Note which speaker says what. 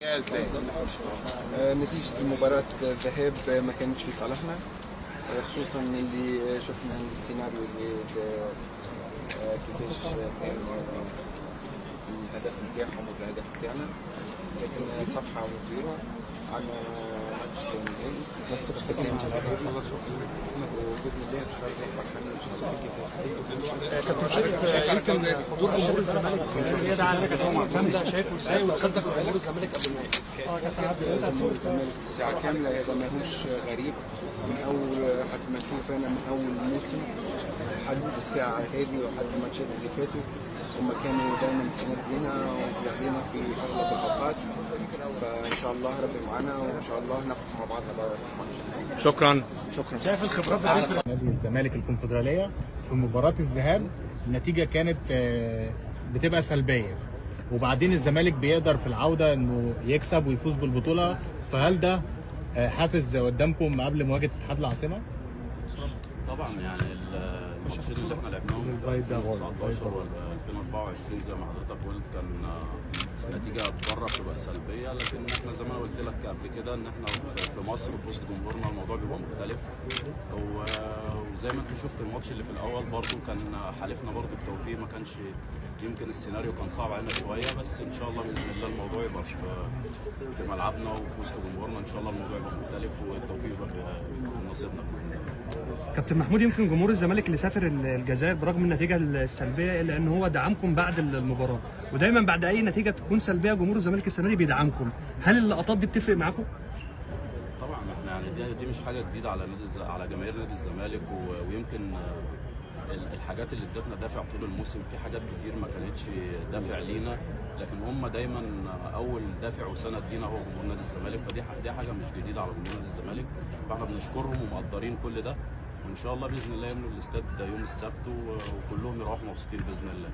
Speaker 1: ازاي؟
Speaker 2: نتيجة المباراة الذهاب ما كانتش في صالحنا، خصوصا اللي شفنا السيناريو اللي كيفاش كان الهدف نتاعهم والهدف نتاعنا، لكن صفحة وزيرو عندنا ماتش نهائي بس كان خلصوا وباذن الله باش نرجعوا فرحانين
Speaker 3: كابتن شريف يمكن دور جمهور الزمالك هي ده على كامله شايفه ازاي وتقدس جمهور الزمالك قبل النهائي؟
Speaker 2: جمهور الزمالك الساعة كاملة هذا ماهوش غريب، من أول حسب ما نشوف أنا من أول الموسم لحد الساعة هذه وحد الماتشات اللي فاتوا هم كانوا دائما سند لنا وتلاقينا في أغلب الأوقات، فإن شاء الله ربي معنا وإن شاء الله نفتح مع بعضنا بقى الماتش.
Speaker 3: شكرا.
Speaker 1: شايف الخبرات بتاعت
Speaker 4: نادي الزمالك الكونفدرالية في مباراة الذهاب النتيجة كانت بتبقى سلبية، وبعدين الزمالك بيقدر في العودة انه يكسب ويفوز بالبطولة، فهل ده حافز قدامكم قبل مواجهة اتحاد العاصمة؟
Speaker 5: طبعا يعني الماتشين اللي احنا لعبناهم في 2019 و 2024 زي ما حضرتك قلت كان نتيجه بره بتبقى سلبيه، لكن احنا زي ما انا قلت لك قبل كده ان احنا في مصر وفي وسط جمهورنا الموضوع بيبقى مختلف، وزي ما انت شفت الماتش اللي في الاول برضو كان حالفنا برضو التوفيق، ما كانش يمكن السيناريو كان صعب علينا شويه، بس ان شاء الله باذن الله الموضوع يبقى في ملعبنا وفي وسط جمهورنا، ان شاء الله الموضوع يبقى مختلف والتوفيق يبقى نصيبنا باذن الله.
Speaker 3: كابتن محمود، يمكن جمهور الزمالك اللي سافر الجزائر برغم النتيجه السلبيه الا ان هو دعمكم بعد المباراه، ودايما بعد اي نتيجه تكون سلبيه جمهور الزمالك السنه دي بيدعمكم، هل اللقطات دي بتفرق معاكم؟
Speaker 5: طبعا احنا يعني دي مش حاجه جديده على جماهير نادي الزمالك، ويمكن الحاجات اللي ادتنا دافع طول الموسم في حاجات كتير ما كانتش دافع لينا، لكن هم دايما اول دافع وسند لينا هو جمهور نادي الزمالك، دي حاجه مش جديده على جمهور نادي الزمالك، فاحنا بنشكرهم ومقدرين كل ده، وان شاء الله باذن الله يملوا الاستاد يوم السبت وكلهم يروحوا مبسوطين باذن الله.